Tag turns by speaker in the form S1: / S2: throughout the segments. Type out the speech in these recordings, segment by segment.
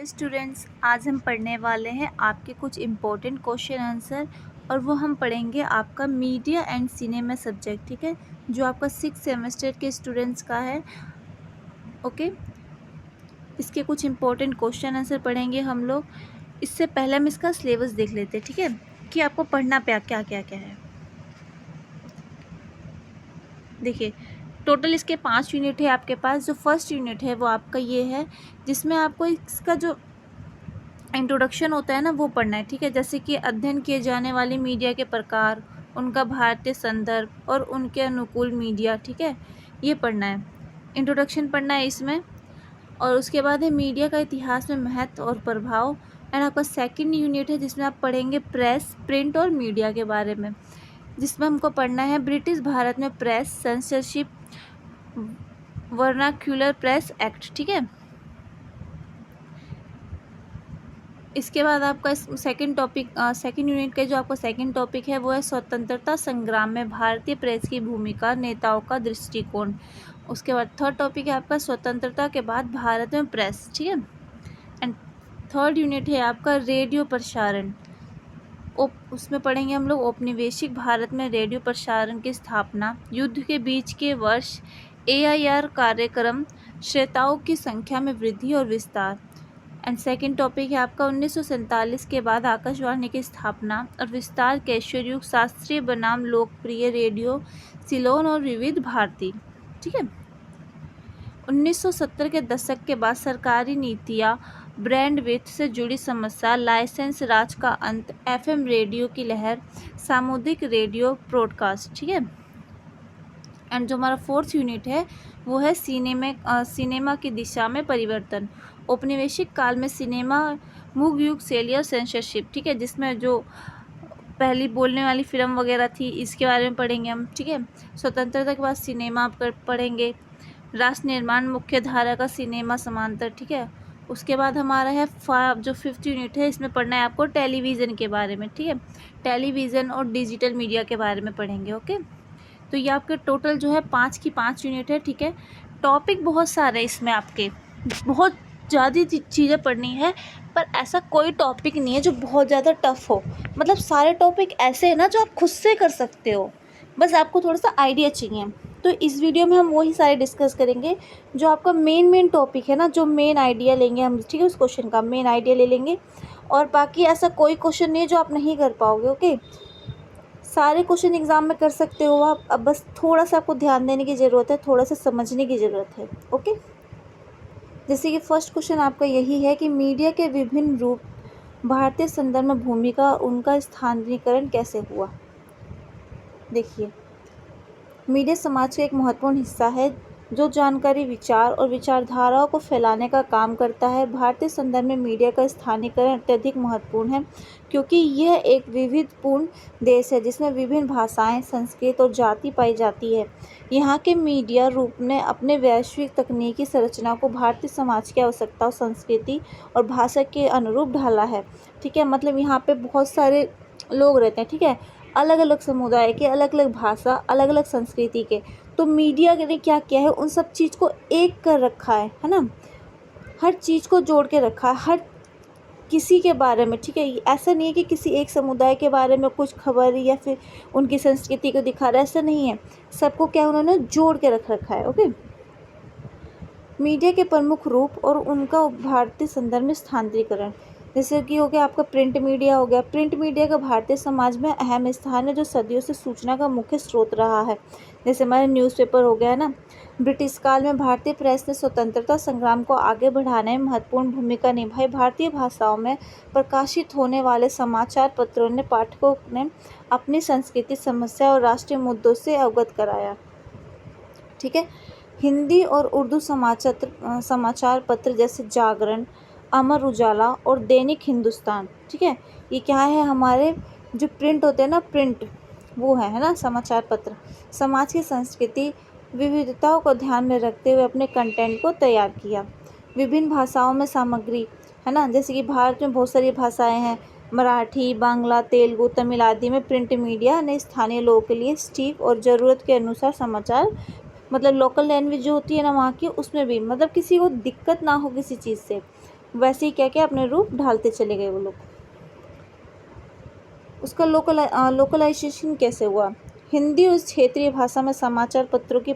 S1: Students, आज हम पढ़ने वाले हैं आपके कुछ इम्पोर्टेंट क्वेश्चन आंसर और वो हम पढ़ेंगे आपका मीडिया एंड सिनेमा सब्जेक्ट। ठीक है, जो आपका 6 सेमेस्टर के स्टूडेंट्स का है। ओके, इसके कुछ इम्पोर्टेंट क्वेश्चन आंसर पढ़ेंगे हम लोग। इससे पहले हम इसका सिलेबस देख लेते हैं, ठीक है, कि आपको पढ़ना क्या क्या क्या क्या है। देखिए, टोटल इसके 5 यूनिट है आपके पास। जो फर्स्ट यूनिट है वो आपका ये है, जिसमें आपको इसका जो इंट्रोडक्शन होता है ना वो पढ़ना है। ठीक है, जैसे कि अध्ययन किए जाने वाले मीडिया के प्रकार, उनका भारतीय संदर्भ और उनके अनुकूल मीडिया। ठीक है, ये पढ़ना है, इंट्रोडक्शन पढ़ना है इसमें। और उसके बाद है मीडिया का इतिहास में महत्व और प्रभाव। एंड आपका सेकंड यूनिट है जिसमें आप पढ़ेंगे प्रेस, प्रिंट और मीडिया के बारे में, जिसमें हमको पढ़ना है ब्रिटिश भारत में press, censorship, vernacular press act. ठीक है, इसके बाद आपका सेकंड यूनिट का जो आपका सेकंड टॉपिक है वो है स्वतंत्रता संग्राम में भारतीय प्रेस की भूमिका, नेताओं का दृष्टिकोण। उसके बाद थर्ड टॉपिक है आपका स्वतंत्रता के बाद भारत में प्रेस। ठीक है, एंड थर्ड यूनिट है आपका रेडियो प्रसारण। उसमें पढ़ेंगे हम लोग औपनिवेशिक भारत में रेडियो प्रसारण की स्थापना, युद्ध के बीच के वर्ष, AIR कार्यक्रम, श्रोताओं की संख्या में वृद्धि और विस्तार। एंड सेकेंड टॉपिक है आपका 1947 के बाद आकाशवाणी की स्थापना और विस्तार, कैशोर युग, शास्त्रीय बनाम लोकप्रिय रेडियो, सिलोन और विविध भारती। ठीक है, 1970 के दशक के बाद सरकारी नीतियाँ, ब्रैंडविड्थ से जुड़ी समस्या, लाइसेंस राज का अंत, FM रेडियो की लहर, सामुदायिक रेडियो ब्रॉडकास्ट। ठीक है, एंड जो हमारा फोर्थ यूनिट है वो है सिनेमा की दिशा में परिवर्तन, औपनिवेशिक काल में सिनेमा, मूक युग, सेलियर, सेंसरशिप। ठीक है, जिसमें जो पहली बोलने वाली फिल्म वगैरह थी इसके बारे में पढ़ेंगे हम। ठीक है, स्वतंत्रता के बाद सिनेमा पढ़ेंगे, राष्ट्र निर्माण, मुख्य धारा का सिनेमा, समांतर। ठीक है, उसके बाद हमारा है जो फिफ्थ यूनिट है, इसमें पढ़ना है आपको टेलीविज़न के बारे में। ठीक है, टेलीविज़न और डिजिटल मीडिया के बारे में पढ़ेंगे। ओके, तो ये आपके टोटल जो है 5 की 5 यूनिट है। ठीक है, टॉपिक बहुत सारे इसमें आपके, बहुत ज़्यादा चीज़ें पढ़नी है, पर ऐसा कोई टॉपिक नहीं है जो बहुत ज़्यादा टफ हो। मतलब सारे टॉपिक ऐसे हैं ना जो आप खुद से कर सकते हो, बस आपको थोड़ा सा आइडिया चाहिए। तो इस वीडियो में हम वही सारे डिस्कस करेंगे जो आपका मेन टॉपिक है ना, जो मेन आइडिया लेंगे हम। ठीक है, उस क्वेश्चन का मेन आइडिया ले लेंगे, और बाकी ऐसा कोई क्वेश्चन नहीं है जो आप नहीं कर पाओगे। ओके, सारे क्वेश्चन एग्जाम में कर सकते हो आप, अब बस थोड़ा सा आपको ध्यान देने की ज़रूरत है, थोड़ा सा समझने की ज़रूरत है। ओके, जैसे कि फर्स्ट क्वेश्चन आपका यही है कि मीडिया के विभिन्न रूप, भारतीय संदर्भ में भूमिका, उनका स्थानीयकरण कैसे हुआ। देखिए, मीडिया समाज का एक महत्वपूर्ण हिस्सा है जो जानकारी, विचार और विचारधाराओं को फैलाने का काम करता है। भारतीय संदर्भ में मीडिया का स्थानीयकरण अत्यधिक महत्वपूर्ण है क्योंकि यह एक विविधपूर्ण देश है जिसमें विभिन्न भाषाएं, संस्कृति और जाति पाई जाती है। यहाँ के मीडिया रूप ने अपने वैश्विक तकनीकी संरचना को भारतीय समाज की आवश्यकताओं, संस्कृति और भाषा के अनुरूप ढाला है। ठीक है, मतलब यहाँ पे बहुत सारे लोग रहते हैं। ठीक है, अलग अलग समुदाय के, अलग अलग भाषा, अलग अलग संस्कृति के। तो मीडिया ने क्या किया है, उन सब चीज़ को एक कर रखा है ना, हर चीज़ को जोड़ के रखा है, हर किसी के बारे में। ठीक है, ऐसा नहीं है कि किसी एक समुदाय के बारे में कुछ खबर या फिर उनकी संस्कृति को दिखा रहा है, ऐसा नहीं है। सबको क्या उन्होंने जोड़ के रख रखा है। ओके, मीडिया के प्रमुख रूप और उनका भारतीय संदर्भ में स्थानांतरीकरण, जैसे कि हो गया आपका प्रिंट मीडिया हो गया। प्रिंट मीडिया का भारतीय समाज में अहम स्थान है जो सदियों से सूचना का मुख्य स्रोत रहा है। जैसे हमारे न्यूज़पेपर हो गया ना। ब्रिटिश काल में भारतीय प्रेस ने स्वतंत्रता संग्राम को आगे बढ़ाने में महत्वपूर्ण भूमिका निभाई। भारतीय भाषाओं में प्रकाशित होने वाले समाचार पत्रों ने पाठकों ने अपनी संस्कृति, समस्या और राष्ट्रीय मुद्दों से अवगत कराया। ठीक है, हिंदी और उर्दू समाचार पत्र जैसे जागरण, अमर उजाला और दैनिक हिंदुस्तान। ठीक है, ये क्या है, हमारे जो प्रिंट होते हैं ना, प्रिंट वो है ना समाचार पत्र, समाज की संस्कृति, विविधताओं को ध्यान में रखते हुए अपने कंटेंट को तैयार किया। विभिन्न भाषाओं में सामग्री है ना, जैसे कि भारत में बहुत सारी भाषाएं हैं, मराठी, बांग्ला, तेलुगु, तमिल आदि में प्रिंट मीडिया ने स्थानीय लोगों के लिए सटीक और ज़रूरत के अनुसार समाचार, मतलब लोकल लैंग्वेज जो होती है ना वहाँ की, उसमें भी मतलब किसी को दिक्कत ना हो किसी चीज़ से, वैसे ही क्या क्या अपने रूप ढालते चले गए वो लोग। उसका लोकलाइजेशन कैसे हुआ? हिंदी और क्षेत्रीय भाषा में समाचार पत्रों की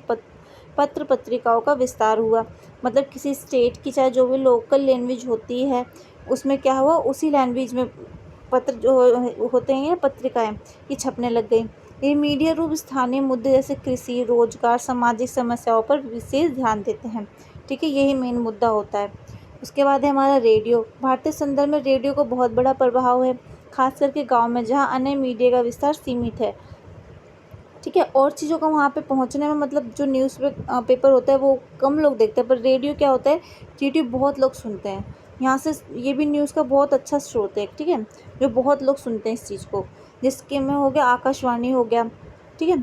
S1: पत्र पत्रिकाओं का विस्तार हुआ। मतलब किसी स्टेट की चाहे जो भी लोकल लैंग्वेज होती है उसमें क्या हुआ, उसी लैंग्वेज में पत्र जो होते हैं पत्रिकाएं ये छपने लग गई। ये मीडिया रूप स्थानीय मुद्दे जैसे कृषि, रोजगार, सामाजिक समस्याओं पर विशेष ध्यान देते हैं। ठीक है, यही मेन मुद्दा होता है। उसके बाद है हमारा रेडियो। भारतीय संदर्भ में रेडियो को बहुत बड़ा प्रभाव है, खास करके गांव में जहां अन्य मीडिया का विस्तार सीमित है। ठीक है, और चीज़ों का वहाँ पे पहुँचने में मतलब जो न्यूज़ पेपर होता है वो कम लोग देखते हैं, पर रेडियो क्या होता है, रेडियो बहुत लोग सुनते हैं। यहाँ से ये भी न्यूज़ का बहुत अच्छा स्रोत है। ठीक है, जो बहुत लोग सुनते हैं इस चीज़ को, जिसके में हो गया आकाशवाणी हो गया। ठीक है,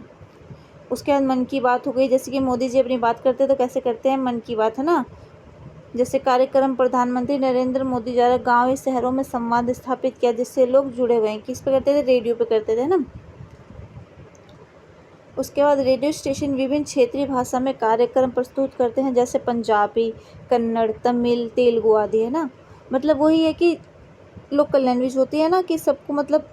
S1: उसके बाद मन की बात हो गई। जैसे कि मोदी जी अपनी बात करते हैं तो कैसे करते हैं, मन की बात, है ना। जैसे कार्यक्रम प्रधानमंत्री नरेंद्र मोदी द्वारा गाँव या शहरों में संवाद स्थापित किया जिससे लोग जुड़े हुए हैं, किस पे करते थे, रेडियो पे करते थे ना। उसके बाद रेडियो स्टेशन विभिन्न क्षेत्रीय भाषा में कार्यक्रम प्रस्तुत करते हैं, जैसे पंजाबी, कन्नड़, तमिल, तेलुगु आदि, है ना। मतलब वही है कि लोकल लैंग्वेज होती है ना, कि सबको मतलब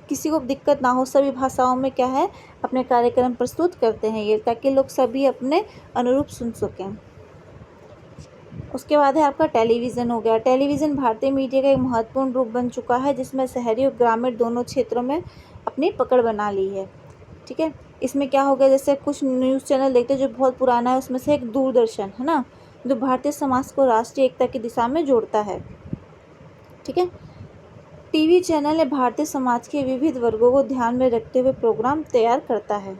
S1: किसी को दिक्कत ना हो, सभी भाषाओं में क्या है अपने कार्यक्रम प्रस्तुत करते हैं ये, ताकि लोग सभी अपने अनुरूप सुन सकें। उसके बाद है आपका टेलीविज़न हो गया। टेलीविज़न भारतीय मीडिया का एक महत्वपूर्ण रूप बन चुका है, जिसमें शहरी और ग्रामीण दोनों क्षेत्रों में अपनी पकड़ बना ली है। ठीक है, इसमें क्या हो गया, जैसे कुछ न्यूज़ चैनल देखते हैं जो बहुत पुराना है, उसमें से एक दूरदर्शन है ना, जो भारतीय समाज को राष्ट्रीय एकता की दिशा में जोड़ता है। ठीक है, टीवी चैनल है भारतीय समाज के विविध वर्गों को ध्यान में रखते हुए प्रोग्राम तैयार करता है।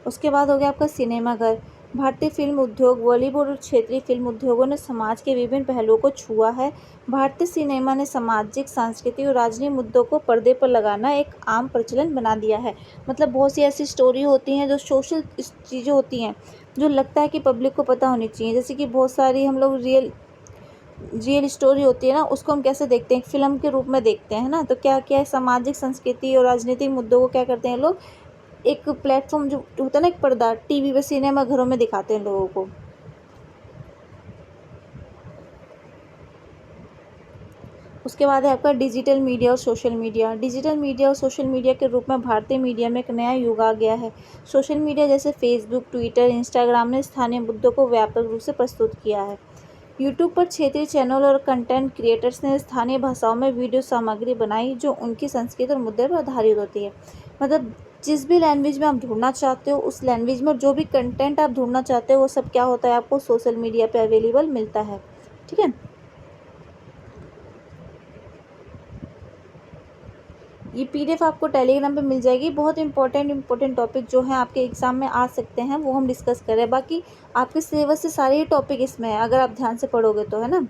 S1: उसके बाद हो गया आपका सिनेमाघर। भारतीय फिल्म उद्योग, बॉलीवुड और क्षेत्रीय फिल्म उद्योगों ने समाज के विभिन्न पहलुओं को छुआ है। भारतीय सिनेमा ने सामाजिक, सांस्कृतिक और राजनीतिक मुद्दों को पर्दे पर लगाना एक आम प्रचलन बना दिया है। मतलब बहुत सी ऐसी स्टोरी होती हैं जो सोशल चीज़ें होती हैं जो लगता है कि पब्लिक को पता होनी चाहिए। जैसे कि बहुत सारी हम लोग रियल स्टोरी होती है ना, उसको हम कैसे देखते हैं, फिल्म के रूप में देखते हैं ना। तो क्या क्या है, सामाजिक, संस्कृति और राजनीतिक मुद्दों को क्या करते हैं लोग, एक प्लेटफॉर्म जो होता है ना, एक पर्दा, टीवी पे, सिनेमा घरों में दिखाते हैं लोगों को। उसके बाद है आपका डिजिटल मीडिया और सोशल मीडिया। डिजिटल मीडिया और सोशल मीडिया के रूप में भारतीय मीडिया में एक नया युग आ गया है। सोशल मीडिया जैसे फेसबुक, ट्विटर, इंस्टाग्राम ने स्थानीय मुद्दों को व्यापक रूप से प्रस्तुत किया है। यूट्यूब पर क्षेत्रीय चैनल और कंटेंट क्रिएटर्स ने स्थानीय भाषाओं में वीडियो सामग्री बनाई जो उनकी संस्कृति और मुद्दे पर आधारित होती है। मतलब जिस भी लैंग्वेज में आप ढूंढना चाहते हो, उस लैंग्वेज में जो भी कंटेंट आप ढूंढना चाहते हो वो सब क्या होता है, आपको सोशल मीडिया पे अवेलेबल मिलता है। ठीक है, ये पीडीएफ आपको टेलीग्राम पे मिल जाएगी। बहुत इंपॉर्टेंट टॉपिक जो है आपके एग्जाम में आ सकते हैं वो हम डिस्कस करें। बाकी आपके सिलेबस से सारे ही टॉपिक इसमें है, अगर आप ध्यान से पढ़ोगे तो, है ना।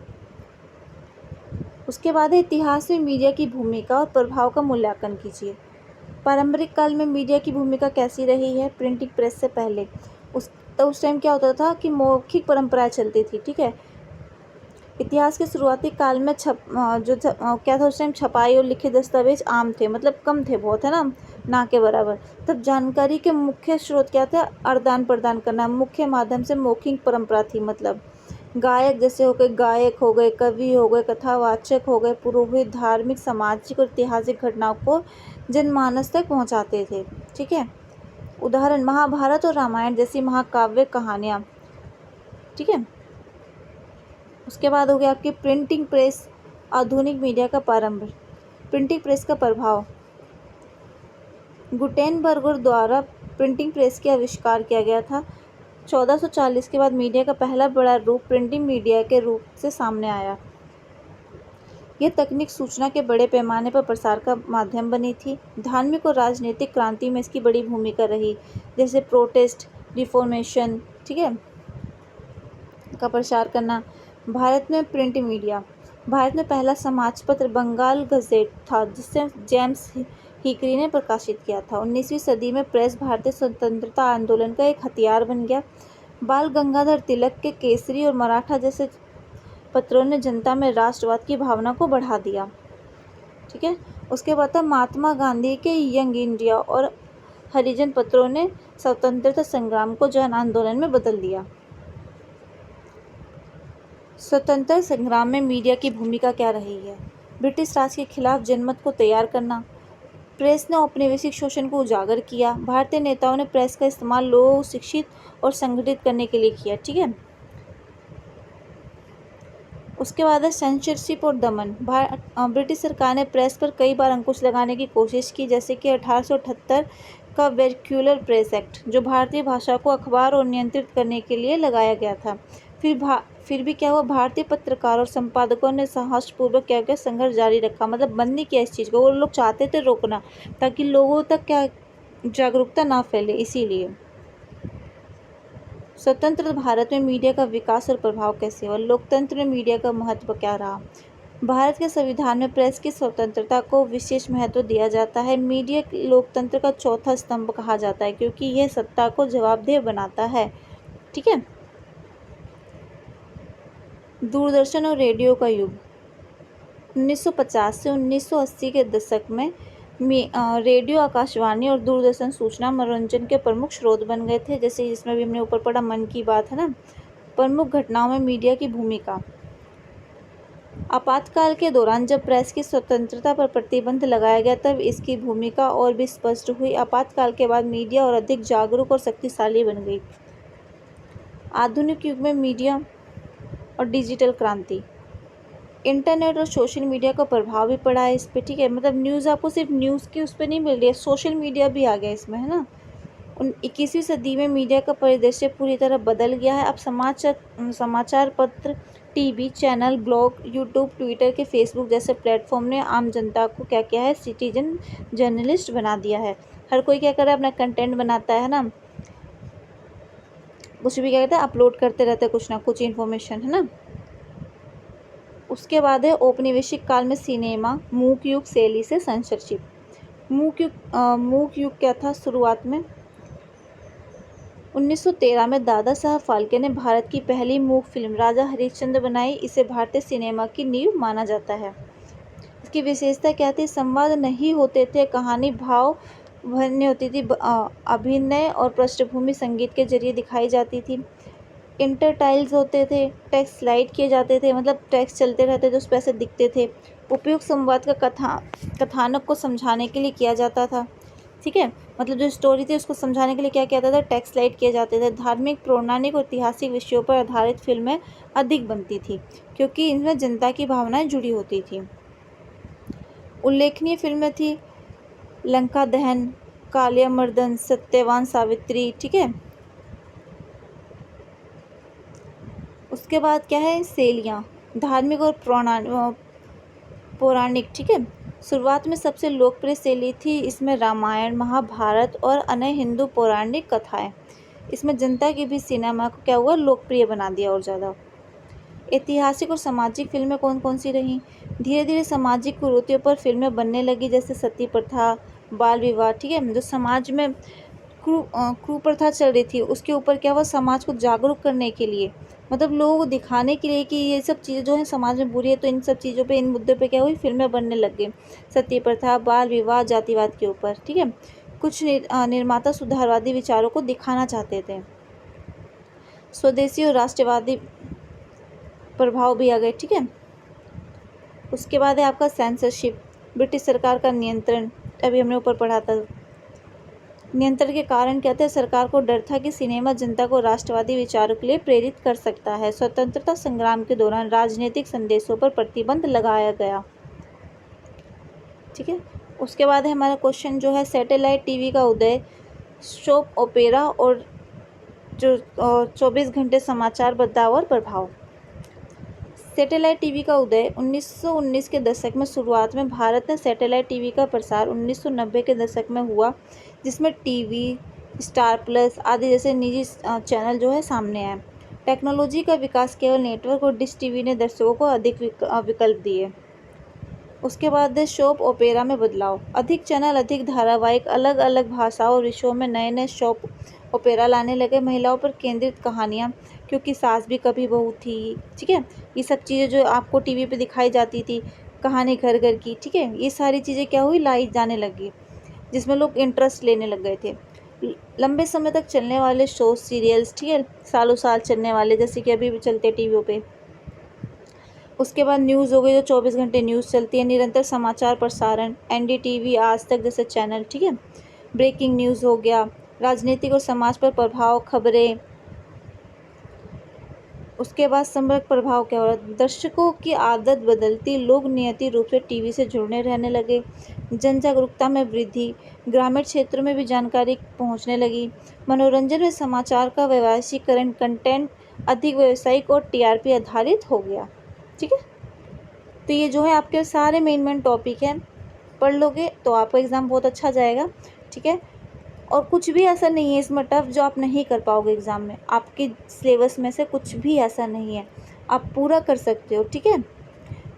S1: उसके बाद है इतिहास में मीडिया की भूमिका और प्रभाव का मूल्यांकन कीजिए। पारंपरिक काल में मीडिया की भूमिका कैसी रही है प्रिंटिंग प्रेस से पहले। उस टाइम क्या होता था कि मौखिक परंपराएं चलती थी। ठीक है, इतिहास के शुरुआती काल में क्या था, उस टाइम छपाई और लिखित दस्तावेज आम थे, मतलब कम थे बहुत, है ना के बराबर। तब जानकारी के मुख्य स्रोत क्या थे, आदान प्रदान करना, मुख्य माध्यम से मौखिक परंपरा थी। मतलब गायक जैसे हो गए, गायक हो गए, कवि हो गए, कथावाचक हो गए, पुरोहित धार्मिक, सामाजिक और ऐतिहासिक घटनाओं को जनमानस तक पहुंचाते थे। ठीक है, उदाहरण महाभारत और रामायण जैसी महाकाव्य कहानियाँ। ठीक है, उसके बाद हो गया आपकी प्रिंटिंग प्रेस, आधुनिक मीडिया का प्रारंभ। प्रिंटिंग प्रेस का प्रभाव, गुटेनबर्ग द्वारा प्रिंटिंग प्रेस का आविष्कार किया गया था। 1440 के बाद मीडिया का पहला बड़ा रूप प्रिंटिंग मीडिया के रूप से सामने आया। यह तकनीक सूचना के बड़े पैमाने पर प्रसार का माध्यम बनी थी। धार्मिक और राजनीतिक क्रांति में इसकी बड़ी भूमिका रही, जैसे प्रोटेस्ट, रिफॉर्मेशन, ठीक है, का प्रसार करना। भारत में प्रिंट मीडिया, भारत में पहला समाज पत्र बंगाल गजेट था जिसे जेम्स हिकरी ने प्रकाशित किया था। 19वीं सदी में प्रेस भारतीय स्वतंत्रता आंदोलन का एक हथियार बन गया। बाल गंगाधर तिलक के केसरी और मराठा जैसे पत्रों ने जनता में राष्ट्रवाद की भावना को बढ़ा दिया। ठीक है, उसके बाद था महात्मा गांधी के यंग इंडिया और हरिजन पत्रों ने स्वतंत्रता संग्राम को जन आंदोलन में बदल दिया। स्वतंत्रता संग्राम में मीडिया की भूमिका क्या रही है? ब्रिटिश राज के खिलाफ जनमत को तैयार करना, प्रेस ने औपनिवेशिक शोषण को उजागर किया, भारतीय नेताओं ने प्रेस का इस्तेमाल लोगों को शिक्षित और संगठित करने के लिए किया। ठीक है, उसके बाद है सेंसरशिप और दमन। ब्रिटिश सरकार ने प्रेस पर कई बार अंकुश लगाने की कोशिश की, जैसे कि 1878 का वर्क्यूलर प्रेस एक्ट, जो भारतीय भाषा को अखबार और नियंत्रित करने के लिए लगाया गया था। फिर भी क्या हुआ, भारतीय पत्रकारों और संपादकों ने साहसपूर्वक क्या किया, संघर्ष जारी रखा। मतलब बंद नहीं किया इस चीज़ को, वो लोग चाहते थे रोकना, ताकि लोगों तक क्या जागरूकता ना फैले, इसीलिए। स्वतंत्र भारत में मीडिया का विकास और प्रभाव कैसे हुआ? लोकतंत्र में मीडिया का महत्व क्या रहा? भारत के संविधान में प्रेस की स्वतंत्रता को विशेष महत्व दिया जाता है। मीडिया लोकतंत्र का चौथा स्तंभ कहा जाता है, क्योंकि यह सत्ता को जवाबदेह बनाता है। ठीक है, दूरदर्शन और रेडियो का युग। 1950 से 1980 के दशक में रेडियो, आकाशवाणी और दूरदर्शन सूचना मनोरंजन के प्रमुख स्रोत बन गए थे। जैसे जिसमें भी हमने ऊपर पढ़ा, मन की बात है ना। प्रमुख घटनाओं में मीडिया की भूमिका। आपातकाल के दौरान जब प्रेस की स्वतंत्रता पर प्रतिबंध लगाया गया, तब इसकी भूमिका और भी स्पष्ट हुई। आपातकाल के बाद मीडिया और अधिक जागरूक और शक्तिशाली बन गई। आधुनिक युग में मीडिया और डिजिटल क्रांति। इंटरनेट और सोशल मीडिया का प्रभाव भी पड़ा है इस पर। ठीक है, मतलब न्यूज़ आपको सिर्फ न्यूज़ की उस पर नहीं मिल रही है, सोशल मीडिया भी आ गया इसमें, है ना। 21वीं सदी में मीडिया का परिदृश्य पूरी तरह बदल गया है। अब समाचार पत्र, TV channel, blog, YouTube, Twitter के फेसबुक जैसे प्लेटफॉर्म ने आम जनता को क्या किया है, सिटीजन जर्नलिस्ट बना दिया है। हर कोई क्या कर रहा है, अपना कंटेंट बनाता है ना, कुछ भी क्या कहते हैं, अपलोड करते रहते हैं कुछ ना कुछ इन्फॉर्मेशन, है ना। उसके बाद है औपनिवेशिक काल में सिनेमा, मूक युग शैली से सेंसरशिप। मूक युग क्या था शुरुआत में? 1913 में दादा साहब फाल्के ने भारत की पहली मूक फिल्म राजा हरिश्चंद्र बनाई। इसे भारतीय सिनेमा की नींव माना जाता है। इसकी विशेषता क्या थी? संवाद नहीं होते थे, कहानी भाव भरने होती थी, अभिनय और पृष्ठभूमि संगीत के जरिए दिखाई जाती थी। इंटरटाइल्स होते थे, टेक्स्ट स्लाइड किए जाते थे, मतलब टेक्स्ट चलते रहते थे, उस पर ऐसे दिखते थे। उपयुक्त संवाद का कथानक को समझाने के लिए किया जाता था। ठीक है, मतलब जो स्टोरी थी उसको समझाने के लिए क्या किया जाता था, टेक्स्ट स्लाइड किए जाते थे। धार्मिक, पौराणिक और ऐतिहासिक विषयों पर आधारित फिल्में अधिक बनती थी, क्योंकि इनमें जनता की भावनाएं जुड़ी होती थी। उल्लेखनीय फिल्में थी लंका दहन, कालियामर्दन, सत्यवान सावित्री। ठीक है, उसके बाद क्या है, शैलियाँ, धार्मिक और पौराणिक। ठीक है, शुरुआत में सबसे लोकप्रिय शैली थी इसमें रामायण, महाभारत और अन्य हिंदू पौराणिक कथाएं। इसमें जनता के भी सिनेमा को क्या हुआ, लोकप्रिय बना दिया और ज़्यादा। ऐतिहासिक और सामाजिक फिल्में कौन कौन सी रहीं? धीरे धीरे सामाजिक कुरीतियों पर फिल्में बनने लगी, जैसे सती प्रथा, बाल विवाह। ठीक है, जो समाज में कुप्रथा चल रही थी, उसके ऊपर क्या हुआ, समाज को जागरूक करने के लिए, मतलब लोगों को दिखाने के लिए कि ये सब चीज़ें जो हैं समाज में बुरी है, तो इन सब चीज़ों पे, इन मुद्दों पे क्या हुई, फिल्में बनने लग गई। सती प्रथा, बाल विवाह, जातिवाद के ऊपर। ठीक है, कुछ निर्माता सुधारवादी विचारों को दिखाना चाहते थे। स्वदेशी और राष्ट्रवादी प्रभाव भी आ गए। ठीक है, उसके बाद है आपका सेंसरशिप, ब्रिटिश सरकार का नियंत्रण। अभी हमने ऊपर पढ़ा था। नियंत्रण के कारण क्या थे? सरकार को डर था कि सिनेमा जनता को राष्ट्रवादी विचारों के लिए प्रेरित कर सकता है। स्वतंत्रता संग्राम के दौरान राजनीतिक संदेशों पर प्रतिबंध लगाया गया। ठीक है, उसके बाद है हमारा क्वेश्चन जो है, सैटेलाइट टीवी का उदय, सोप ओपेरा और जो 24 घंटे समाचार बदलाव और प्रभाव। सैटेलाइट टीवी का उदय 1919 के दशक में। शुरुआत में भारत में सैटेलाइट टीवी का प्रसार 1990 के दशक में हुआ, जिसमें टीवी, स्टार प्लस आदि जैसे निजी चैनल जो है सामने आए। टेक्नोलॉजी का विकास, केवल नेटवर्क और डिश टीवी ने दर्शकों को अधिक विकल्प दिए। उसके बाद है सोप ओपेरा में बदलाव, अधिक चैनल, अधिक धारावाहिक, अलग अलग भाषाओं और विषयों में नए नए सोप ओपेरा लाने लगे। महिलाओं पर केंद्रित कहानियाँ, क्योंकि सास भी कभी बहू थी। ठीक है, ये सब चीज़ें जो आपको टीवी पे दिखाई जाती थी, कहानी घर घर की। ठीक है, ये सारी चीज़ें क्या हुई, लाई जाने लगी, जिसमें लोग इंटरेस्ट लेने लग गए थे। लंबे समय तक चलने वाले शो, सीरियल्स, ठीक है, सालों साल चलने वाले, जैसे कि अभी भी चलते टीवियों पे। उसके बाद न्यूज़ हो गई, जो 24 घंटे न्यूज़ चलती है, निरंतर समाचार प्रसारण, एनडीटीवी, आज तक जैसे चैनल, ठीक है। ब्रेकिंग न्यूज़ हो गया, राजनीतिक और समाज पर प्रभाव खबरें। उसके बाद समग्र प्रभाव क्या हो रहा है, दर्शकों की आदत बदलती, लोग नियमित रूप से टीवी से जुड़ने रहने लगे, जन जागरूकता में वृद्धि, ग्रामीण क्षेत्रों में भी जानकारी पहुंचने लगी, मनोरंजन में समाचार का व्यावसायीकरण, कंटेंट अधिक व्यावसायिक और टीआरपी आधारित हो गया, ठीक है। तो ये जो है आपके सारे मेन टॉपिक हैं, पढ़ लोगे तो आपका एग्ज़ाम बहुत अच्छा जाएगा, ठीक है। और कुछ भी ऐसा नहीं है इसमें टफ जो आप नहीं कर पाओगे एग्ज़ाम में, आपके सिलेबस में से कुछ भी ऐसा नहीं है, आप पूरा कर सकते हो, ठीक है।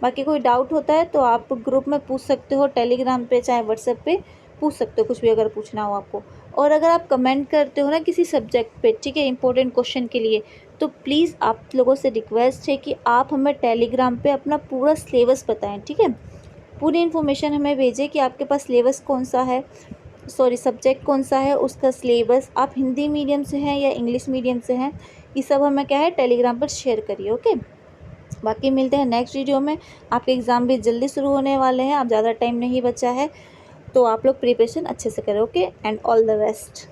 S1: बाकी कोई डाउट होता है तो आप ग्रुप में पूछ सकते हो, टेलीग्राम पे चाहे व्हाट्सएप पे पूछ सकते हो, कुछ भी अगर पूछना हो आपको। और अगर आप कमेंट करते हो ना किसी सब्जेक्ट पे, ठीक है, इंपॉर्टेंट क्वेश्चन के लिए, तो प्लीज़ आप लोगों से रिक्वेस्ट है कि आप हमें टेलीग्राम पे अपना पूरा सिलेबस बताएं, ठीक है। पूरी इन्फॉर्मेशन हमें भेजें कि आपके पास सिलेबस कौन सा है, सब्जेक्ट कौन सा है, उसका सिलेबस, आप हिंदी मीडियम से हैं या इंग्लिश मीडियम से हैं, ये सब हमें क्या है टेलीग्राम पर शेयर करिए, ओके। बाकी मिलते हैं नेक्स्ट वीडियो में। आपके एग्ज़ाम भी जल्दी शुरू होने वाले हैं, अब ज़्यादा टाइम नहीं बचा है, तो आप लोग प्रिपरेशन अच्छे से करें, okay, and all the best.